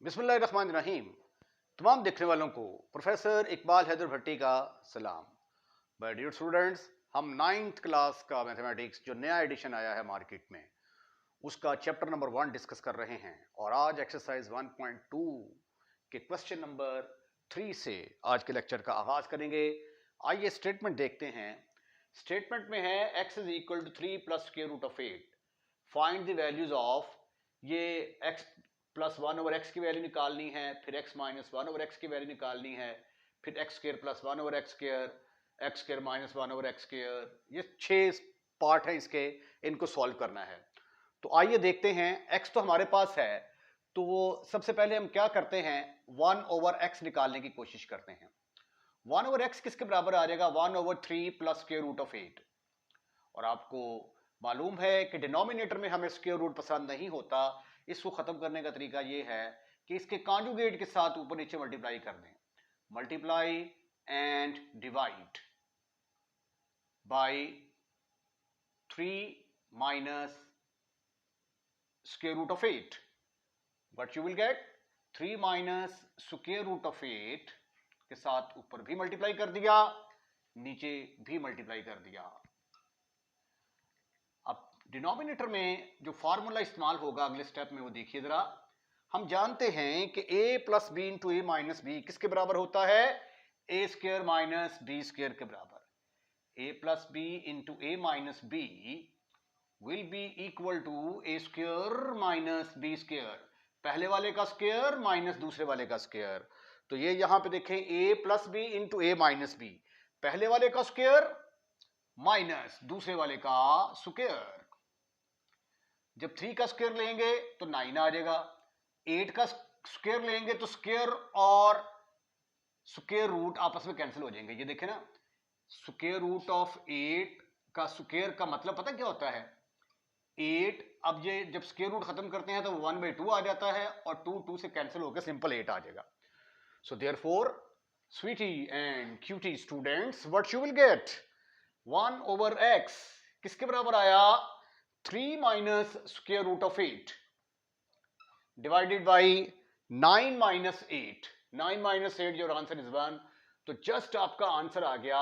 बिस्मिल्लाहिर्रहमानिर्रहीम। तमाम देखने वालों को प्रोफेसर इकबाल हैदर भट्टी का सलाम। माय डियर स्टूडेंट्स, हम 9th क्लास का मैथमेटिक्स जो नया एडिशन आया है मार्केट में, उसका चैप्टर नंबर 1 डिस्कस कर रहे हैं और आज एक्सरसाइज 1.2 के क्वेश्चन नंबर 3 से आज के लेक्चर का आगाज करेंगे। आइए स्टेटमेंट देखते हैं। स्टेटमेंट में है x is equal to 3 plus square root of 8। Find the values of, ये x प्लस 1 ओवर एक्स की वैल्यू निकालनी है, फिर x माइनस 1 ओवर एक्स की वैल्यू निकालनी है, फिर x square plus 1 over x square minus 1 over x square. ये 6 पार्ट हैं इसके, इनको सॉल्व करना है। तो आइए देखते हैं। x तो हमारे पास है, तो वो सबसे पहले हम क्या करते हैं, 1 ओवर x निकालने की कोशिश करते हैं। 1 ओवर x किसके बराबर आ जाएगा, 1 over 3 plus square root of 8। और आपको मालूम है कि डिनोमिनेटर में हमें स्क्वायर रूट पसंद नहीं होता। इसको खत्म करने का तरीका ये है कि इसके कॉन्जुगेट के साथ ऊपर नीचे मल्टीप्लाई कर दें। Multiply and divide by 3 minus square root of 8। What you will get, 3 minus square root of 8 के साथ ऊपर भी मल्टीप्लाई कर दिया, नीचे भी मल्टीप्लाई कर दिया। अब डिनोमिनेटर में जो फार्मूला इस्तेमाल होगा अगले स्टेप में वो देखिए जरा। हम जानते हैं कि a plus B into A minus b किसके बराबर होता है, a square minus b square के बराबर। a plus B into A minus b will be equal to a square minus b square. पहले वाले का स्क्वायर माइनस दूसरे वाले का स्क्वायर। तो ये यहां पे देखें, a plus B into A minus b, पहले वाले का स्क्वायर माइनस दूसरे वाले का स्क्वायर। जब 3 का स्क्वायर लेंगे तो 9 आ जाएगा, 8 का स्क्वायर लेंगे तो स्क्वायर और स्क्वायर रूट आपस में कैंसिल हो जाएंगे। ये देखें ना, स्क्वायर रूट ऑफ 8 का स्क्वायर का मतलब पता क्या होता है, 8। अब ये जब स्क्वायर रूट खत्म करते हैं तो 1/2 आ जाता है और 2 से कैंसिल होकर सिंपल 8 आ जाएगा। So therefore sweetie and cutie students, what you will get, 1 over x किसके बराबर आया, 3 minus square root of 8 divided by 9 minus 8। 9 minus 8 your answer is 1। तो जस्ट आपका आंसर आ गया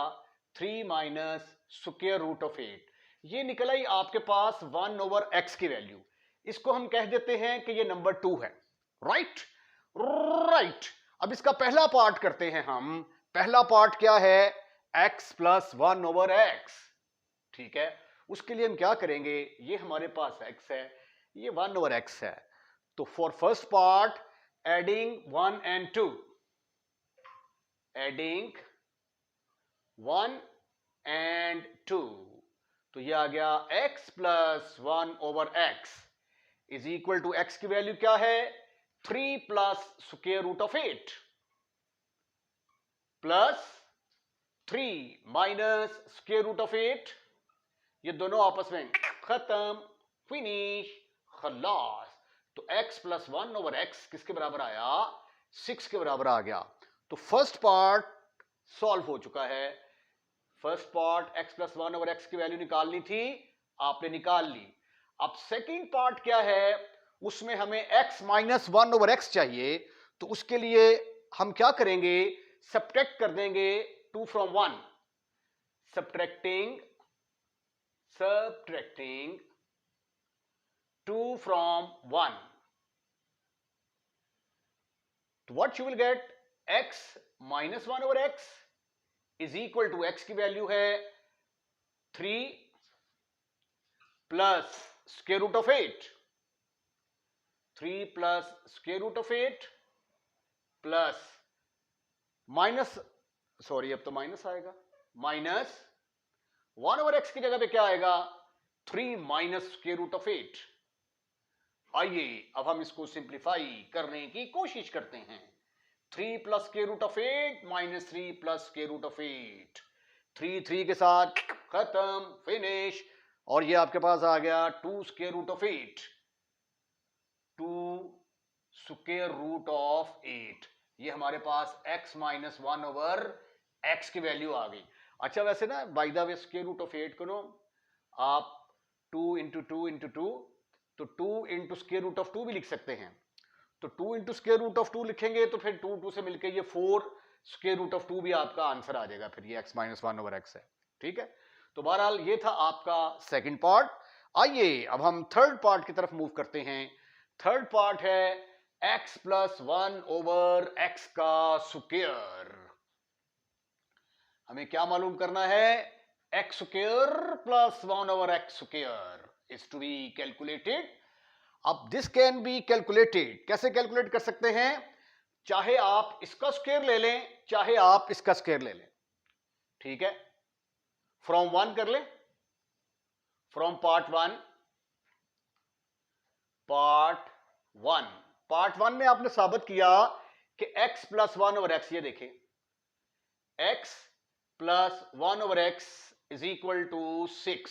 3 माइनस स्क्वायर रूट ऑफ 8। ये निकल आई आपके पास 1 ओवर x की वैल्यू। इसको हम कह देते हैं कि ये नंबर 2 है। Right right. अब इसका पहला पार्ट करते हैं हम। पहला पार्ट क्या है, x प्लस 1 ओवर x। ठीक है, उसके लिए हम क्या करेंगे, ये हमारे पास x है, ये 1 ओवर x है। तो for first part adding 1 and 2, adding 1 and 2, तो ये आ गया x plus 1 over x is equal to x की वैल्यू क्या है, 3 plus square root of 8 plus 3 minus square root of 8। ये दोनों आपस में खत्म, फिनिश, खलास। तो x प्लस 1 ओवर x किसके बराबर आया, 6 के बराबर आ गया। तो फर्स्ट पार्ट सॉल्व हो चुका है। First part x plus 1 over x की वैल्यू निकालनी थी, आपने निकाल ली। अब सेकंड पार्ट क्या है, उसमें हमें x माइनस 1 ओवर x चाहिए। तो उसके लिए हम क्या करेंगे, सब्ट्रैक्ट कर देंगे 2 फ्रॉम 1। Subtracting 2 from 1. तो what you will get, x minus 1 over x is equal to x की वैल्यू है 3 plus square root of 8, 3 plus square root of 8 plus minus, sorry अब तो माइनस आएगा, माइनस 1 ओवर x की जगह पे क्या आएगा, 3 माइनस स्क्वायर रूट ऑफ 8। आइए अब हम इसको सिंप्लीफाई करने की कोशिश करते हैं। 3 plus square root of 8 minus 3 plus square root of 8, 3 के साथ खत्म, फिनिश। और ये आपके पास आ गया 2 square root of 8, 2 square root of 8। ये हमारे पास x माइनस 1 ओवर x की वैल्यू आ गई। अच्छा वैसे ना by the way square root of 8 को नो आप 2 इंटू 2 इंटू 2, तो 2 इंटू स्क्वायर रूट ऑफ 2 भी लिख सकते हैं। तो 2 इंटू स्क्वायर रूट ऑफ 2 लिखेंगे तो फिर 2 से मिलके ये 4 स्क्वायर रूट ऑफ 2 भी आपका आंसर आ जाएगा, फिर ये x माइनस 1 ओवर x है। ठीक है, तो बहरहाल ये था आपका सेकंड पार्ट। आइए अब हम थर्ड पार्ट की तरफ मूव करते हैं। थर्ड पार्ट है x प्लस 1 ओवर x का स्क्वायर। हमें क्या मालूम करना है? x square plus 1 over x square is to be calculated. अब दिस कैन बी कैलकुलेटेड, कैसे कैलकुलेट कर सकते हैं? चाहे आप इसका स्क्वायर ले लें, चाहे आप इसका स्क्वायर ले लें। ठीक है, फ्रॉम 1 कर लें, फ्रॉम पार्ट 1। पार्ट 1 में आपने साबित किया कि x प्लस 1 ओवर x, ये देखें x plus 1 over x is equal to 6।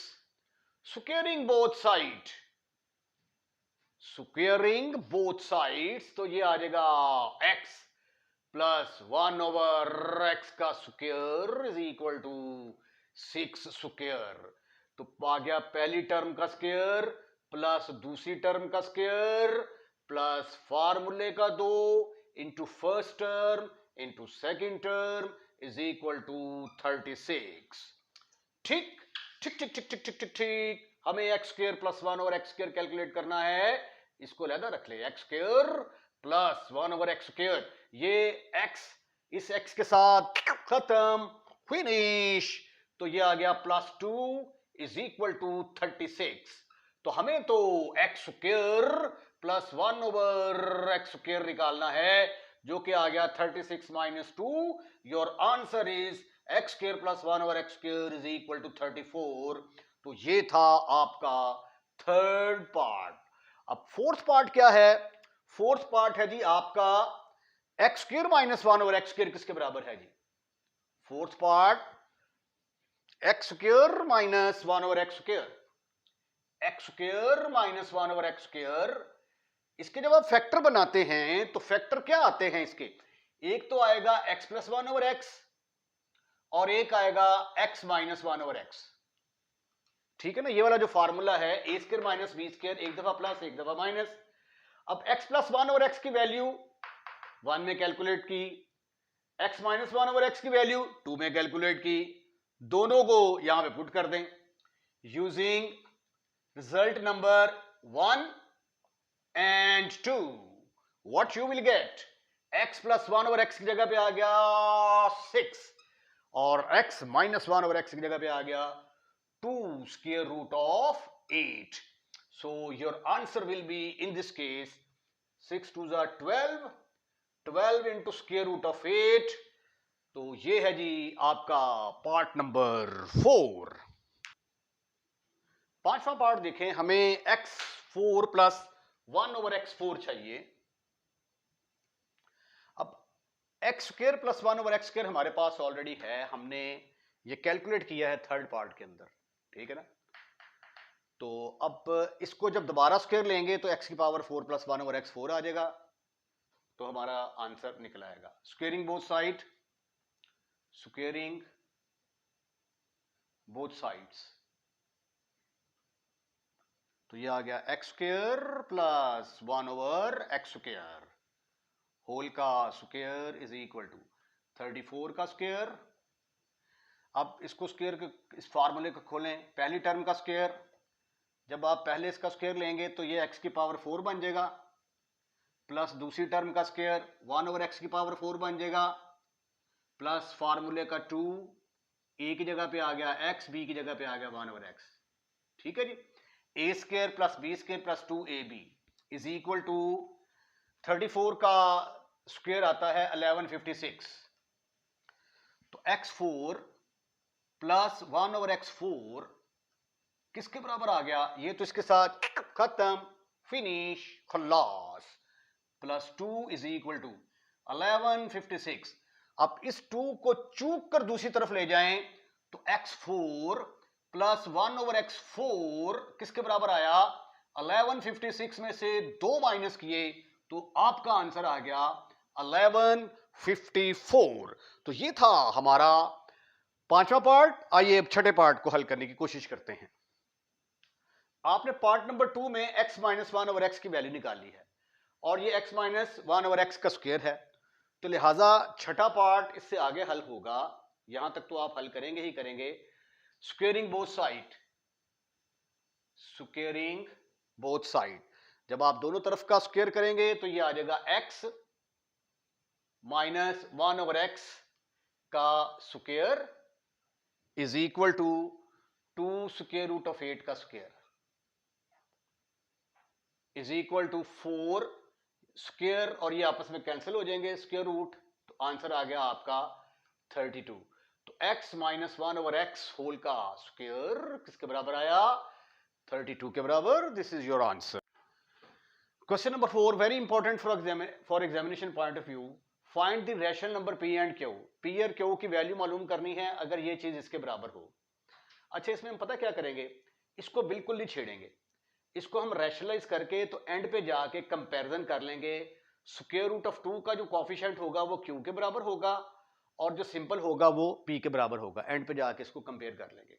Squaring both sides, तो ये आ जाएगा x प्लस 1 ओवर x का square is equal to 6 square. तो आ गया पहली टर्म का स्क्वायर प्लस दूसरी टर्म का स्क्वायर प्लस फार्मूले का 2 into first term into second term is equal to 36। ठीक ठीक ठीक ठीक ठीक ठीक ठीक ठीक, हमें x square plus 1 over x square calculate करना है। इसको लहदा रख ले, x square plus 1 over x square, ये x इस x के साथ खत्म, फिनिश। तो ये आ गया प्लस 2 इज इक्वल टू 36। तो हमें तो x square plus 1 over x square निकालना है, जो कि आ गया 36 minus 2। Your answer is x square plus 1 over x square is equal to 34। तो ये था आपका थर्ड पार्ट। अब फोर्थ पार्ट क्या है? फोर्थ पार्ट है जी आपका x square minus 1 over x square किसके बराबर है जी? Fourth part x square minus 1 over x square, x square minus 1 over x square. इसके जब आप फैक्टर बनाते हैं तो फैक्टर क्या आते हैं इसके? एक तो आएगा x प्लस 1 ओवर एक्स और एक आएगा x माइनस 1 ओवर एक्स। ठीक है ना, ये वाला जो फार्मूला है a square minus b square, एक दफा प्लस एक दफा माइनस। अब x प्लस 1 ओवर एक्स की वैल्यू 1 में कैलकुलेट की, x माइनस 1 ओवर एक्स की वैल्यू 2 में कैलकुलेट की, दोनों को यहां पे पुट कर दें using result number 1 and 2। What you will gate? x plus 1 over x की जगह पे आ गया 6 और x माइनस 1 ओवर एक्स की जगह पे आ गया 2 square root of 8। So your answer will be in this case 6 2s are 12, 12 into square root of 8। तो ये है जी आपका पार्ट नंबर 4। पांचवा पार्ट देखें, हमें x4 प्लस 1 ओवर x4 चाहिए। अब x square plus 1 over x square हमारे पास ऑलरेडी है, हमने ये कैलकुलेट किया है थर्ड पार्ट के अंदर। ठीक है ना, तो अब इसको जब दोबारा स्क्वायर लेंगे तो x की पावर 4 प्लस 1 ओवर x 4 आ जाएगा, तो हमारा आंसर निकल आएगा। स्क्वेयरिंग बोथ साइड्स, तो ये आ गया x square plus 1 over x square whole का स्क्वायर इज इक्वल टू 34 का स्क्वायर। अब इसको स्क्वायर के इस फार्मूले को खोलें, पहली टर्म का स्क्वायर, जब आप पहले इसका स्क्वायर लेंगे तो ये x की पावर 4 बन जाएगा, प्लस दूसरी टर्म का स्क्वायर 1 ओवर x की पावर 4 बन जाएगा, प्लस फार्मूले का 2, a की जगह पे आ गया x, b की जगह पे आ गया 1 ओवर x। ठीक है जी, a square plus b square plus 2ab is equal to 34 का स्क्वायर आता है 1156। तो x4 प्लस 1 ओवर x4 किसके बराबर आ गया? ये तो इसके साथ खत्म, फिनिश, खल्लास। Plus 2 is equal to 1156। अब इस 2 को चूक कर दूसरी तरफ ले जाएं तो x4 प्लस 1 ओवर x4 किसके बराबर आया? 1156 में से 2 माइनस किए तो आपका आंसर आ गया 1154। तो ये था हमारा पांचवा पार्ट। आइए अब छठे पार्ट को हल करने की कोशिश करते हैं। आपने पार्ट नंबर 2 में x माइनस 1 ओवर x की वैल्यू निकाली है और ये x माइनस 1/x का स्क्वायर है, तो लिहाजा छठा पार्ट इससे आगे हल होगा, यहां तक तो आप हल करेंगे ही करेंगे। Squaring both side, squaring both side, जब आप दोनों तरफ का स्क्वायर करेंगे तो ये आ जाएगा x माइनस 1/x का square is equal to 2 square root of 8 का square is equal to 4 square, और ये आपस में कैंसिल हो जाएंगे स्क्वायर रूट, तो आंसर आ गया आपका 32। तो x माइनस 1/x होल का स्क्वायर किसके बराबर आया? 32 के बराबर। This is your answer. Question number 4, very important for examination point of view. Find the rational number p and q। p और q की वैल्यू मालूम करनी है अगर ये चीज इसके बराबर हो। अच्छा, इसमें हम पता क्या करेंगे, इसको बिल्कुल नहीं छेड़ेंगे, इसको हम रैशनलाइज करके तो एंड पे जाके कंपैरिजन कर लेंगे। स्क्वायर रूट ऑफ 2 का जो कोफिशिएंट होगा वो q के बराबर होगा, और जो सिंपल होगा वो p के बराबर होगा। एंड पे जाके इसको कंपेयर कर लेंगे।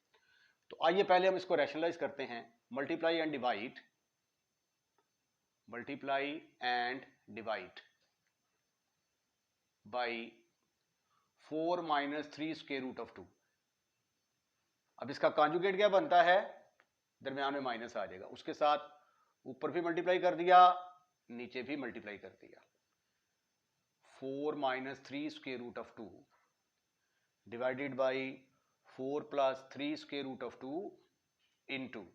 तो आइए पहले हम इसको रैशनलाइज करते हैं। Multiply and divide, multiply and divide by 4 minus 3 square root of 2। अब इसका कॉन्जुगेट क्या बनता है? दरमियान में माइनस आ जाएगा, उसके साथ ऊपर भी मल्टीप्लाई कर दिया, नीचे भी मल्टीप्लाई कर दिया। 4 minus 3 square root of 2 divided by 4 plus 3 square root of 2 into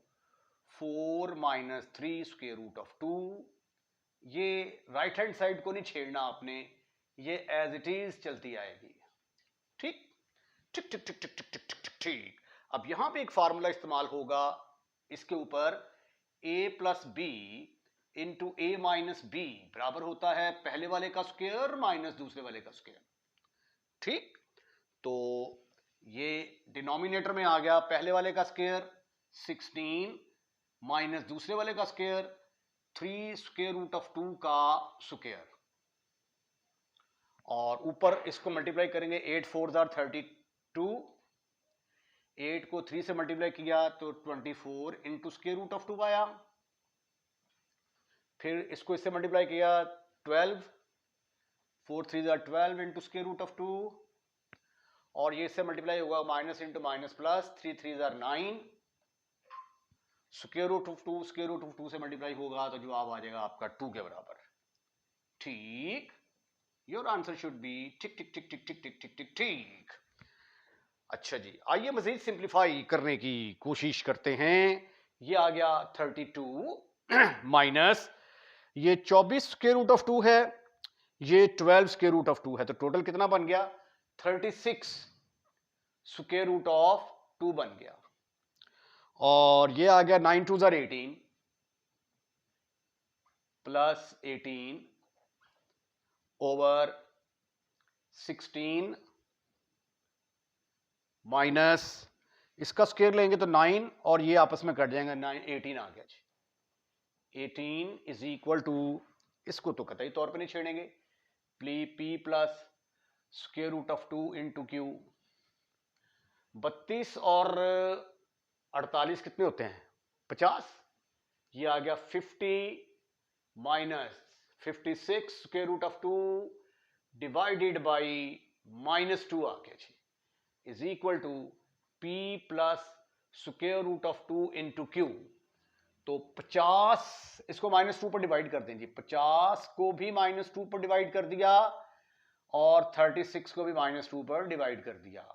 4 minus 3 square root of 2। ये राइट हैंड साइड को नहीं छेड़ना आपने, ये एज इट इज चलती आएगी। ठीक ठीक ठीक ठीक ठीक ठीक ठीक ठीक ठीक। अब यहां पे एक फार्मूला इस्तेमाल होगा इसके ऊपर, a plus B into A minus B बराबर होता है पहले वाले का स्क्वायर माइनस दूसरे वाले का स्क्वायर। ठीक, तो ये डिनोमिनेटर में आ गया पहले वाले का स्क्वायर 16 माइनस दूसरे वाले का स्क्वायर 3 स्क्वायर रूट ऑफ 2 का स्क्वायर, और ऊपर इसको मल्टीप्लाई करेंगे 8 4 32, 8 को 3 से मल्टीप्लाई किया तो 24 इंटू स्क्वायर रूट ऑफ 2 आया। फिर इसको इससे मल्टीप्लाई किया 12, 4 3 12 इंटू स्क्वायर रूट ऑफ 2, और ये इससे मल्टीप्लाई होगा minus into minus plus 3 3 9, square root of 2 square root of 2 से मल्टीप्लाई होगा तो जवाब आ जाएगा आपका 2 के बराबर। ठीक, your answer should be tick tick tick tick tick tick tick tick ठीक। अच्छा जी, आइए मजीद सिंप्लीफाई करने की कोशिश करते हैं। ये आ गया 32 माइनस ये 24 स्क्वायर रूट ऑफ 2 है, ये 12 स्क्वायर रूट ऑफ 2 है, तो टोटल कितना बन गया? 36 स्क्वायर रूट ऑफ 2 बन गया, और ये आ गया 9 2 18 प्लस 18 ओवर 16 माइनस इसका स्क्वायर लेंगे तो 9, और ये आपस में कट जाएंगे 9 18 आ गया जी। 18 इज इक्वल टू, इसको तो कतई तौर पे नहीं छेड़ेंगे, p plus square root of 2 into Q. 32 और 48 कितने होते हैं? 50। ये आ गया 50 minus 56 square root of 2 divided by minus 2 आ गया जी, is equal to p plus square root of 2 into Q. तो 50 इसको माइनस 2 पर डिवाइड कर दें जी, 50 को भी माइनस 2 पर डिवाइड कर दिया और 36 को भी माइनस 2 पर डिवाइड कर दिया,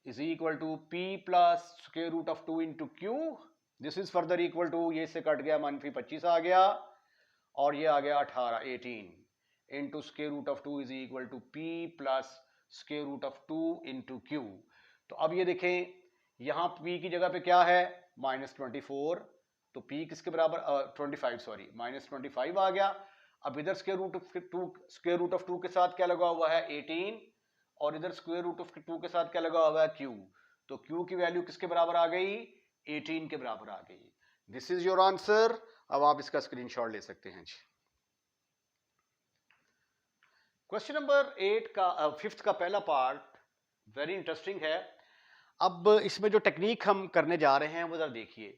is equal to p plus square root of 2 into Q. This is further equal to, ये से कट गया मनफी 25 आ गया, और ये आ गया 18 into square root of 2 is equal to p plus square root of 2 into Q. तो अब ये देखें, यहां p की जगह पे क्या है? माइनस 24, तो p किसके बराबर 25 सॉरी माइनस 25 आ गया। अब इधर स्क्वायर रूट ऑफ 2 के साथ क्या लगा हुआ है? 18, और इधर स्क्वायर रूट ऑफ 2 के साथ क्या लगा हुआ है? q। तो q की वैल्यू किसके बराबर आ गई? 18 के बराबर आ गई। This is your answer. अब आप इसका स्क्रीनशॉट ले सकते हैं जी। क्वेश्चन नंबर 8 का 5th का पहला पार्ट वेरी इंटरेस्टिंग है। अब इसमें जो टेक्निक हम करने जा रहे हैं वो जरा देखिए।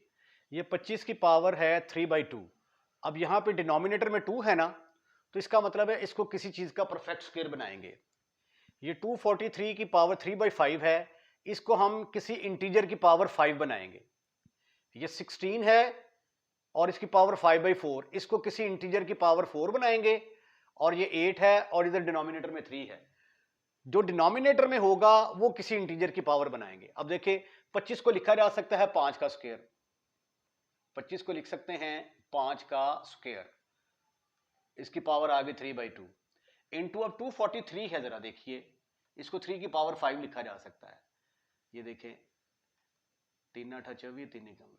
ये 25 की पावर है 3/2, अब यहाँ पे डिनोमिनेटर में 2 है ना, तो इसका मतलब है इसको किसी चीज का परफेक्ट स्क्वायर बनाएंगे। ये 243 की पावर 3/5 है, इसको हम किसी इंटीजर की पावर 5 बनाएंगे। ये 16 है और इसकी पावर 5/4, इसको किसी इंटीजर की पावर 4 बनाएंगे। और ये 8 है और इधर डिनोमिनेटर में 3 है, जो डिनोमिनेटर में होगा वो किसी इंटीजर की पावर बनाएंगे। अब देखिए 25 को लिखा जा सकता है 5 का स्क्वायर, 25 को लिख सकते हैं 5 का स्क्वायर, इसकी पावर आ गई 3/2 इंटू, अब 243 है, जरा देखिए इसको 3 की पावर 5 लिखा जा सकता है। ये देखें 3 8 24, 3 निकल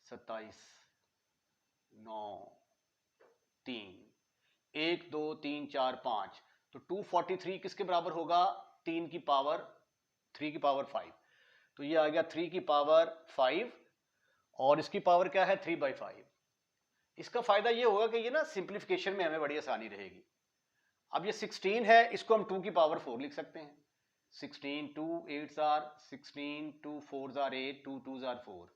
27, 9, 3, 1 2 3 4 5, तो 243 किसके बराबर होगा? 3 की पावर 3 की पावर 5, तो ये आ गया 3 की पावर 5 और इसकी पावर क्या है? 3/5। इसका फायदा ये होगा कि ये ना सिंप्लीफिकेशन में हमें बड़ी आसानी रहेगी। अब ये 16 है, इसको हम 2 की पावर 4 लिख सकते हैं। 16 2 8 आर 16, 2 4 आर 8, 2 2 आर 4,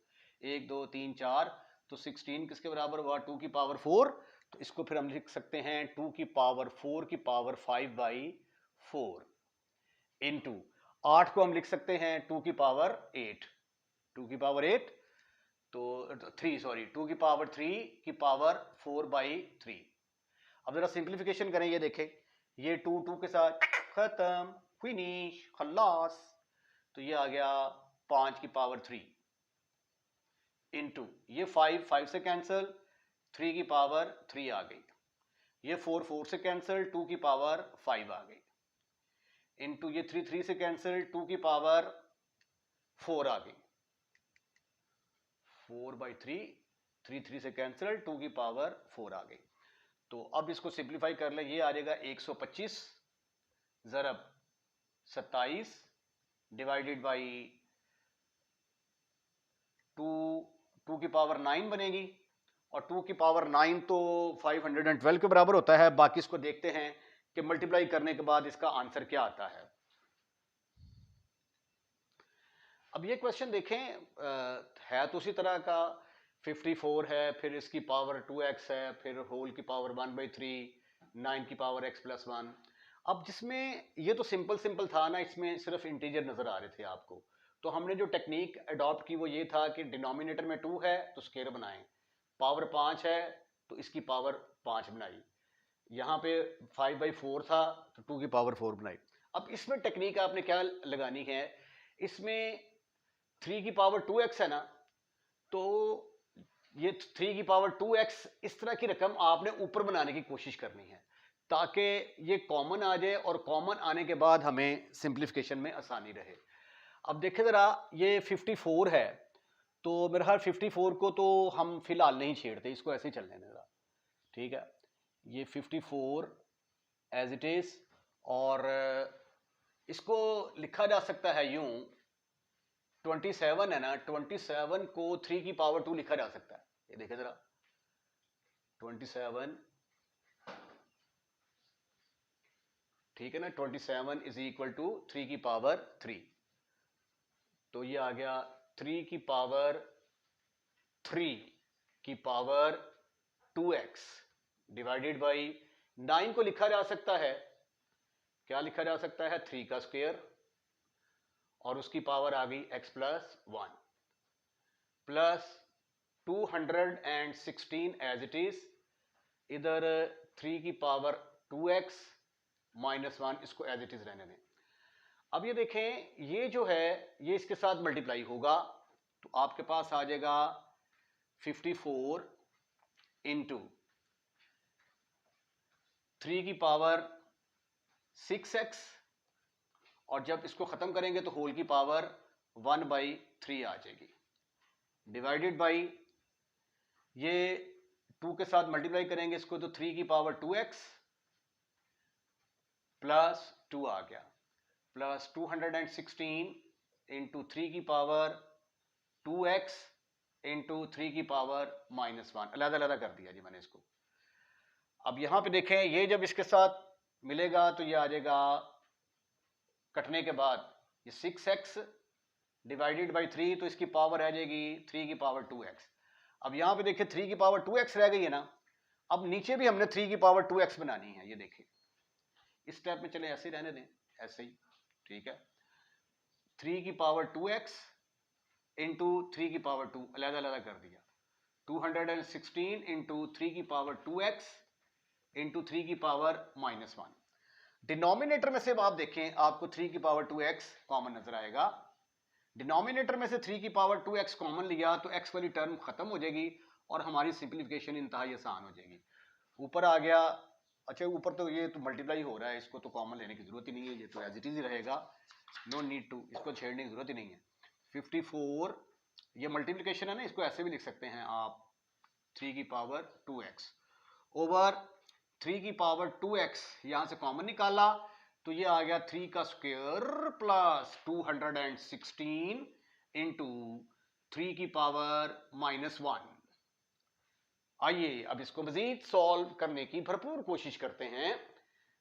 1 2 3 4, तो 16 किसके बराबर हुआ? 2 की पावर 4, तो इसको फिर हम लिख सकते हैं 2 की पावर 4 की पावर 5/4 इनटू 8 को हम लिख सकते हैं 2 की पावर 8, 2 की पावर 8, तो 3 सॉरी 2 की पावर 3 की पावर 4/3। अब जरा सिंप्लीफिकेशन करें, ये देखें ये 2 2 के साथ खत्म, फिनिश, खल्लास, तो ये आ गया 5 की पावर 3 इनटू ये 5 5 से कैंसिल, 3 की पावर 3 आ गई, ये 4 4 से कैंसिल, 2 की पावर 5 आ गई, इनटू ये 3 3 से कैंसिल, 2 की पावर 4 आ गई, 4/3, 3 3 से कैंसिल, 2 की पावर 4 आ गई। तो अब इसको सिंप्लीफाई कर ले, ये आ जाएगा 125 ज़रब 27 डिवाइडेड बाई 2 की पावर 9 बनेगी, और 2 की पावर 9 तो 512 के बराबर होता है। बाकी इसको देखते हैं कि मल्टीप्लाई करने के बाद इसका आंसर क्या आता है। अब ये क्वेश्चन देखें, है तो उसी तरह का, 54 है, फिर इसकी पावर 2x है, फिर होल की पावर 1/3, 9 की पावर x + 1। अब जिसमें ये तो सिंपल सिंपल था ना, इसमें सिर्फ इंटीजर नजर आ रहे थे आपको, तो हमने जो टेक्निक अडॉप्ट की वो ये था कि डिनोमिनेटर में 2 है तो स्क्वायर बनाएं, पावर 5 है तो इसकी पावर 5 बनाई, यहाँ पे 5/4 था तो 2 की पावर 4 बनाई। अब इसमें टेक्निक आपने क्या लगानी है, इसमें 3 की पावर 2x है ना, तो ये 3 की पावर 2x, इस तरह की रकम आपने ऊपर बनाने की कोशिश करनी है ताकि ये कॉमन आ जाए, और कॉमन आने के बाद हमें सिंप्लीफिकेशन में आसानी रहे। अब देखें ज़रा, ये 54 है, तो मेरे ख्याल 54 को तो हम फिलहाल नहीं छेड़ते, इसको ऐसे ही चलने दें ज़रा, ठीक है। ये 54 एज इट इज़, और इसको लिखा जा सकता है यूं, 27 है ना, 27 को 3 की पावर 2 लिखा जा सकता है। ये देखें जरा, 27, ठीक है ना, 27 इज इक्वल टू 3 की पावर 3, तो ये आ गया 3 की पावर 3 की पावर 2x डिवाइडेड बाई 9 को लिखा जा सकता है, क्या लिखा जा सकता है? 3 का स्क्वायर, और उसकी पावर आ गई x + 1 plus 216 as it is, इधर 3 की पावर 2x - 1, इसको एज इट इज रहने दें। अब ये देखें, ये जो है ये इसके साथ मल्टीप्लाई होगा, तो आपके पास आ जाएगा 54 इंटू 3 की पावर 6x, और जब इसको खत्म करेंगे तो होल की पावर 1/3 आ जाएगी, डिवाइडेड बाई ये 2 के साथ मल्टीप्लाई करेंगे इसको, तो 3 की पावर 2x प्लस 2 आ गया, प्लस 216 इंटू 3 की पावर 2x इंटू 3 की पावर -1, अलग अलग कर दिया जी मैंने इसको। अब यहां पे देखें, ये जब इसके साथ मिलेगा तो ये आ जाएगा, कटने के बाद ये 6x डिवाइडेड बाई 3, तो इसकी पावर आ जाएगी 3 की पावर 2x। अब यहाँ पे देखिए 3 की पावर 2x रह गई है ना, अब नीचे भी हमने 3 की पावर 2x बनानी है। ये देखिए इस स्टेप में चले ऐसे ही रहने दें, ऐसे ही, ठीक है। 3 की पावर 2x इंटू 3 की पावर 2 अलग अलग कर दिया, 216 इंटू 3 की पावर 2x इंटू 3 की पावर -1। डिनोमिनेटर में से आप देखें आपको 3 की पावर 2x कॉमन नजर आएगा। डिनोमिनेटर में से 3 की पावर 2x कॉमन लिया तो x वाली टर्म खत्म हो जाएगी और हमारी सिंप्लीफिकेशन इंतहाई आसान हो जाएगी। ऊपर आ गया, अच्छा ऊपर तो ये तो मल्टीप्लाई हो रहा है, इसको तो कॉमन लेने की जरूरत ही नहीं है, ये तो एज इट इज ही रहेगा, नो नीड टू, इसको छेड़ने की जरूरत ही नहीं है। 54, ये मल्टीप्लिकेशन है ना, इसको ऐसे भी लिख सकते हैं आप 3 की पावर 2x ओवर 3 की पावर 2x, यहां से कॉमन निकाला तो ये आ गया 3 का स्क्वायर प्लस 216 इंटू 3 की पावर -1। आइए अब इसको मजीद सॉल्व करने की भरपूर कोशिश करते हैं।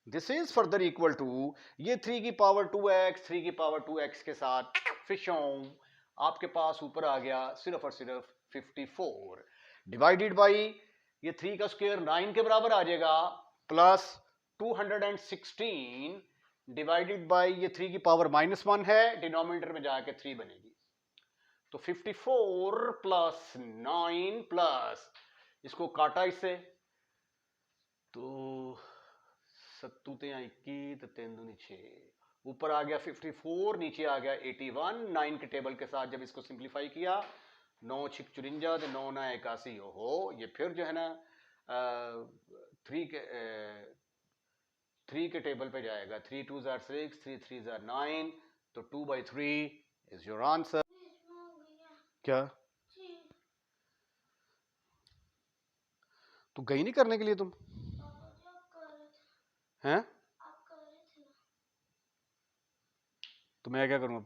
This is further equal to ये 3 की पावर 2x, 3 की पावर 2x के साथ फिशों आपके पास ऊपर आ गया सिर्फ और सिर्फ 54 डिवाइडेड बाई ये 3 का स्क्वायर 9 के बराबर आ जाएगा प्लस 216 डिवाइडेड बाई ये 3 की पावर -1 है, डिनोमिनेटर में जाके 3 बनेगी, तो 54 प्लस 9 प्लस इसको काटा इससे तो 7 तिया 21 तो 3 दूनी 6, ऊपर आ गया 54, नीचे आ गया 81। 9 के टेबल के साथ जब इसको सिंप्लीफाई किया 9 6 54 तो 9 9 81, हो ये फिर जो है ना 3 के टेबल पे जाएगा, 3 2 6, 3 3 9, तो 2/3 इज योर आंसर। क्या तू गई नहीं करने के लिए तुम हैं? तो मैं क्या करूं अब?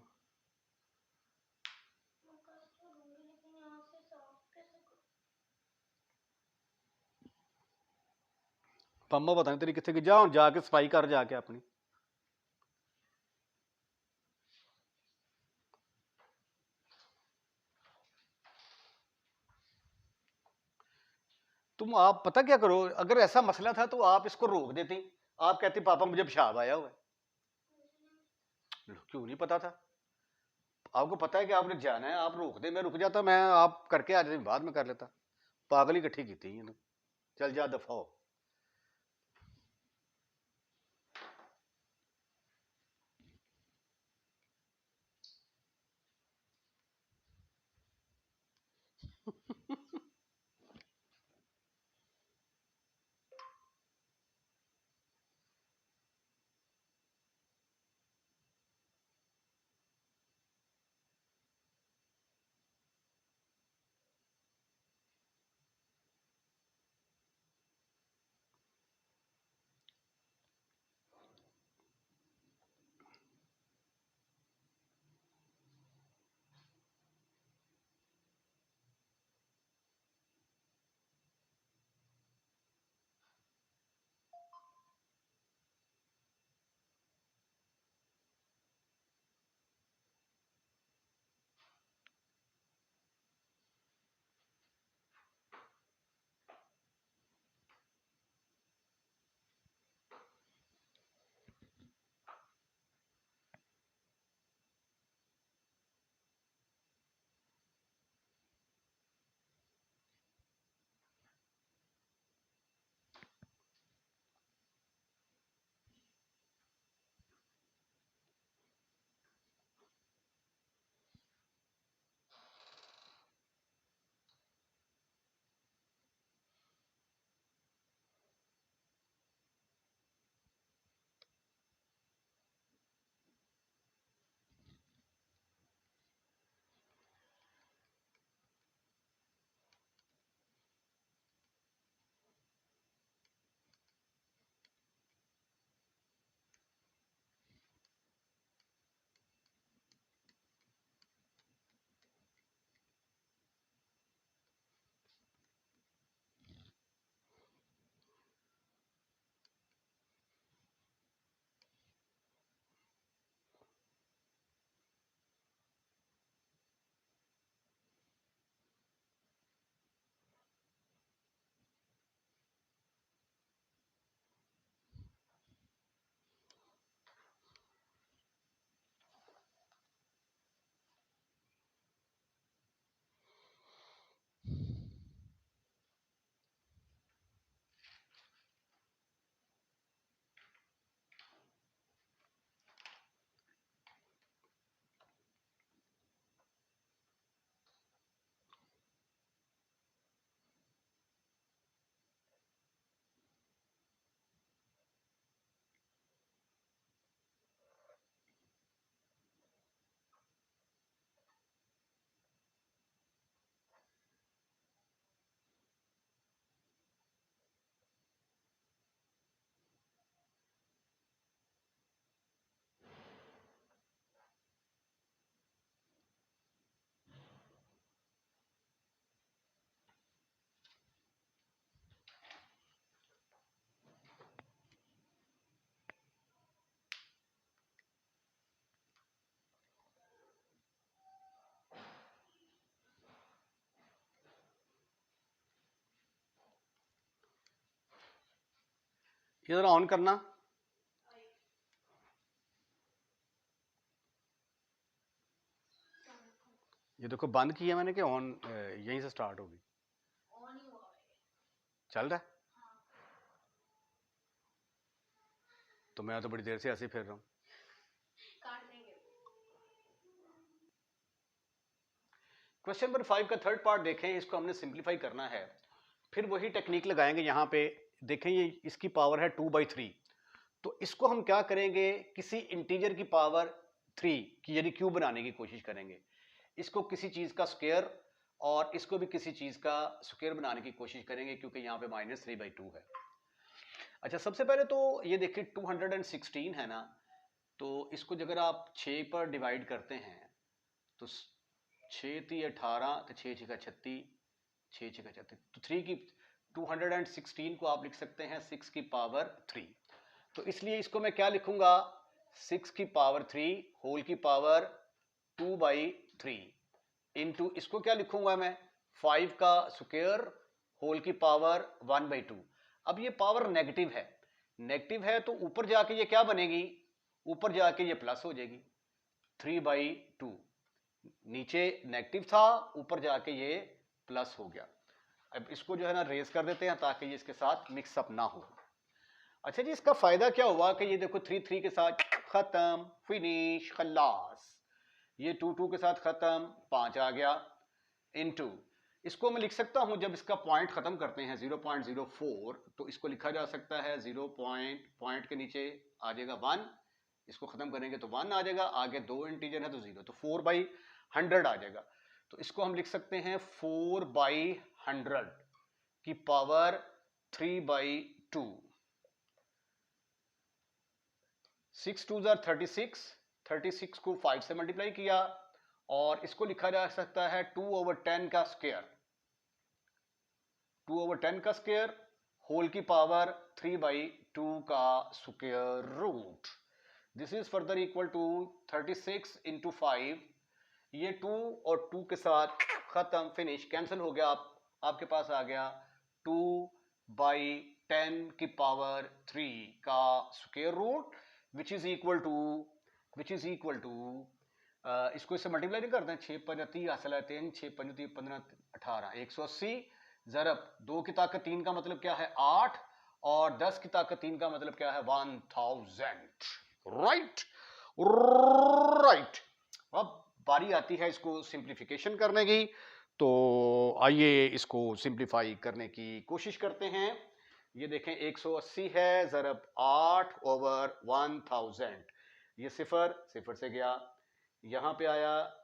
पम्मा पता नहीं तेरी कितने की, जा जाके सफाई कर जाके अपनी। तुम आप पता क्या करो, अगर ऐसा मसला था तो आप इसको रोक देती, आप कहती पापा मुझे पेशाब आया हुआ है। क्यों नहीं पता था? आपको पता है कि आपने जाना है, आप रोक दे, मैं रुक जाता, मैं आप करके आ जाते, बाद में कर लेता। पागल ही इकट्ठी की थी, चल जा दफा हो। ये जरा ऑन करना। ये देखो बंद किया मैंने कि ऑन यहीं से स्टार्ट होगी? चल रहा है? तो मैं तो बड़ी देर से ऐसे ही फिर रहा हूँ। क्वेश्चन नंबर 5 का थर्ड पार्ट देखें, इसको हमने सिंप्लीफाई करना है। फिर वही टेक्निक लगाएंगे। यहाँ पे देखें ये इसकी पावर है 2/3, तो इसको हम क्या करेंगे, किसी इंटीजर की पावर 3 की यानी क्यूब बनाने की कोशिश करेंगे। इसको किसी चीज का स्क्वायर और इसको भी किसी चीज का स्क्वायर बनाने की कोशिश करेंगे, क्योंकि यहाँ पे -3/2 है। अच्छा, सबसे पहले तो ये देखिए 216 है ना, तो इसको अगर आप 6 पर डिवाइड करते हैं तो 6 × 18 तो 6 × 36, 6 × 36, तो 3 की 216 को आप लिख सकते हैं 6 की पावर 3। तो इसलिए इसको मैं क्या लिखूंगा, 6 की पावर 3 होल की पावर 2/3 इंटू इसको क्या लिखूंगा मैं, 5 का स्क्वायर होल की पावर 1/2। अब ये पावर नेगेटिव है तो ऊपर जाके ये क्या बनेगी, ऊपर जाके ये प्लस हो जाएगी 3/2। नीचे नेगेटिव था, ऊपर जाके ये प्लस हो गया। अब इसको जो है ना रेज कर देते हैं ताकि ये इसके साथ मिक्सअप ना हो। अच्छा जी, इसका फायदा क्या हुआ कि ये देखो 3 3 के साथ खत्म, फिनिश, खल्लास। ये 2 2 के साथ खत्म, 5 आ गया इनटू इसको मैं लिख सकता हूं, जब इसका पॉइंट खत्म करते हैं 0.04, तो इसको लिखा जा सकता है 0 पॉइंट के नीचे आ जाएगा 1, इसको खत्म करेंगे तो 1 आ जाएगा, आगे 2 इंटीजर है तो 0, तो 4/100 आ जाएगा। तो इसको हम लिख सकते हैं 4/100 की पावर 3/2। 6 2 36, 36 को 5 से मल्टीप्लाई किया और इसको लिखा जा सकता है 2/10 का स्क्वायर, 2/10 का स्क्वायर होल की पावर 3/2 का square root. This is further equal to 36 × 5। ये 2 और 2 के साथ खत्म, फिनिश, कैंसिल हो गया। आपके पास आ गया 2/10 की पावर 3 का square root, which is equal to इसको इससे मल्टीप्लाई नहीं करते हैं, 6 × 5 = 30 लेते हैं, 6 × 5 = 15 18 180 ज़रब 2 की ताकत 3 का मतलब क्या है 8 और 10 की ताकत 3 का मतलब क्या है 1000। राइट। अब बारी आती है इसको सिंप्लीफिकेशन करने की, तो आइए इसको सिंप्लीफाई करने की कोशिश करते हैं। ये देखें 180 है ज़रब 8/1000, ये सिफर सिफर से गया, यहां पे आया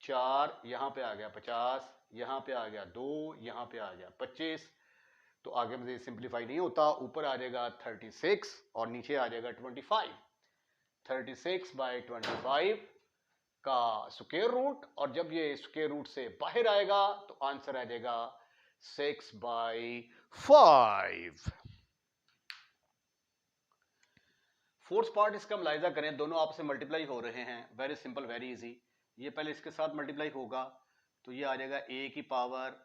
4, यहां पे आ गया 50, यहां पे आ गया 2, यहां पे आ गया 25। तो आगे मुझे सिंप्लीफाई नहीं होता, ऊपर आ जाएगा 36 और नीचे आ जाएगा 25। 36/25 का स्क्वायर रूट, और जब ये स्क्वायर रूट से बाहर आएगा तो आंसर आ जाएगा 6/5। फोर्थ पार्ट इसका मुलाहिजा करें, दोनों आपस में मल्टीप्लाई हो रहे हैं, वेरी सिंपल, वेरी इजी। ये पहले इसके साथ मल्टीप्लाई होगा तो ये आ जाएगा a की पावर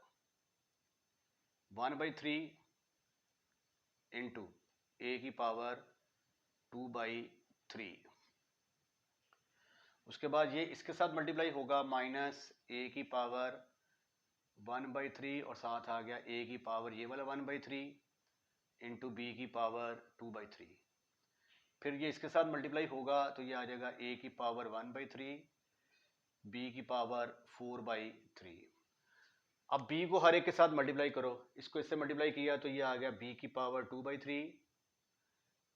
1/3 इंटू a की पावर 2/3। उसके बाद ये इसके साथ मल्टीप्लाई होगा -a की पावर 1/3 और साथ आ गया a की पावर ये वाला 1/3 इंटू b की पावर 2/3। फिर ये इसके साथ मल्टीप्लाई होगा तो ये आ जाएगा a की पावर 1/3, b की पावर 4/3। अब b को हर एक के साथ मल्टीप्लाई करो, इसको इससे मल्टीप्लाई किया तो ये आ गया b की पावर 2/3,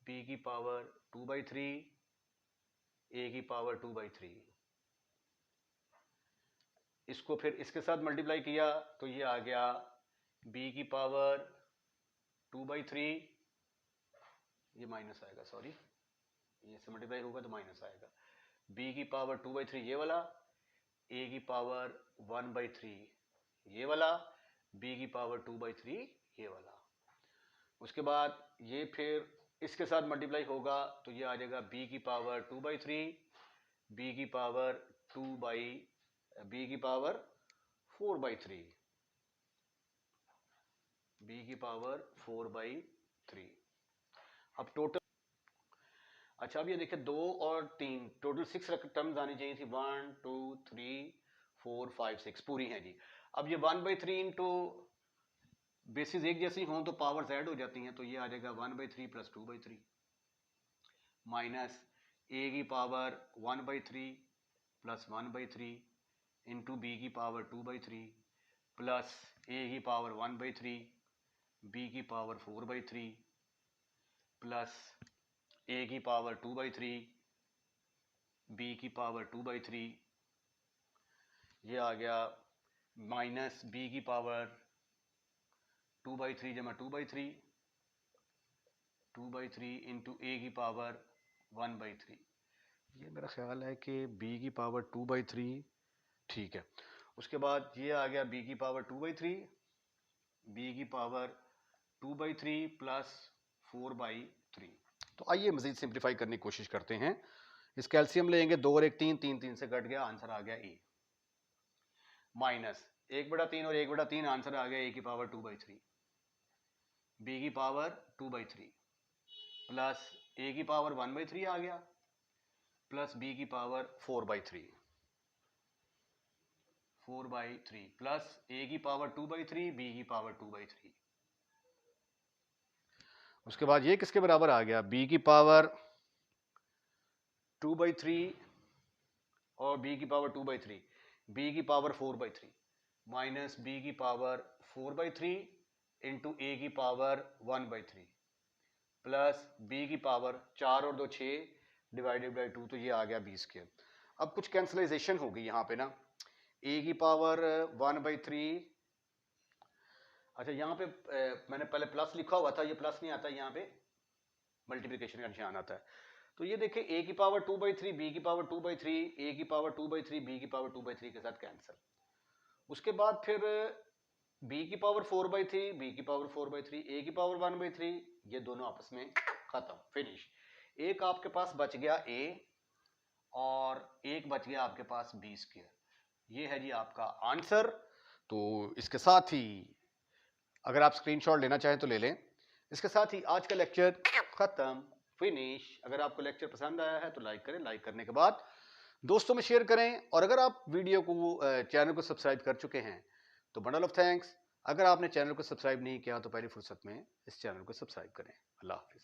b की पावर 2/3, a की पावर 2/3। इसको फिर इसके साथ मल्टीप्लाई किया तो ये आ गया b की पावर 2/3, ये माइनस आएगा, सॉरी, ये से मल्टीप्लाई होगा तो माइनस आएगा, b की पावर 2/3 ये वाला, a की पावर 1/3 ये वाला, b की पावर 2/3 ये वाला। उसके बाद ये फिर इसके साथ मल्टीप्लाई होगा तो ये आ जाएगा b की पावर 2/3, b की पावर 4/3, b की पावर 4/3। अब टोटल, अच्छा अब ये देखिए 2 और 3 टोटल 6 टर्म्स आनी चाहिए थी, 1 2 3 4 5 6 पूरी हैं जी। अब ये 1/3 इंटू बेसिस एक जैसी हों तो पावर्स ऐड हो जाती हैं, तो ये आ जाएगा 1/3 प्लस 2/3 माइनस ए की पावर 1/3 प्लस 1/3 इंटू बी की पावर 2/3 प्लस ए की पावर 1/3 बी की पावर 4/3 प्लस ए की पावर 2/3 बी की पावर 2/3, ये आ गया माइनस बी की पावर 2/3 जमा 2/3 इंटू ए की पावर 1/3। ये मेरा ख्याल है कि b की पावर 2/3 ठीक है। उसके बाद ये आ गया b की पावर 2/3, b की पावर 2/3 प्लस 4/3। तो आइए मजीद सिंप्लीफाई करने की कोशिश करते हैं। इस कैल्शियम लेंगे 2 और 1 3, 3 3 से कट गया, आंसर आ गया ए। माइनस 1/3 और 1/3, आंसर आ गया ए की पावर 2/3, b की पावर 2/3 प्लस ए की पावर 1/3 आ गया, प्लस बी की पावर 4/3 प्लस ए की पावर 2/3 बी की पावर 2/3। उसके बाद ये किसके बराबर आ गया, बी की पावर 2/3 और बी की पावर 2/3, बी की पावर 4/3 माइनस बी की पावर 4/3 इंटू ए की पावर 1/3 प्लस बी की पावर 4 और 2 6 डिवाइडेड बाई 2, तो ये आ गया बी स्क्वायर। अब कुछ कैंसलाइजेशन होगी यहाँ पे ना, ए की पावर 1/3, अच्छा यहाँ पे मैंने पहले प्लस लिखा हुआ था, ये प्लस नहीं आता, यहाँ पे मल्टीप्लिकेशन का निशान आता है। तो ये देखिए ए की पावर 2/3 बी की पावर 2/3 ए की पावर 2/3 बी की पावर 2/3 के साथ कैंसिल। उसके बाद फिर बी की पावर 4/3 बी की पावर 4/3 ए की पावर 1/3, ये दोनों आपस में खत्म, फिनिश। एक आपके पास बच गया ए और एक बच गया आपके पास बी स्क्वायर। ये है जी आपका आंसर। तो इसके साथ ही अगर आप स्क्रीनशॉट लेना चाहें तो ले लें। इसके साथ ही आज का लेक्चर खत्म, फिनिश। अगर आपको लेक्चर पसंद आया है तो लाइक करें, लाइक करने के बाद दोस्तों में शेयर करें, और अगर आप वीडियो को चैनल को सब्सक्राइब कर चुके हैं तो बंडल ऑफ थैंक्स। अगर आपने चैनल को सब्सक्राइब नहीं किया तो पहली फुर्सत में इस चैनल को सब्सक्राइब करें। अल्लाह हाफिज़।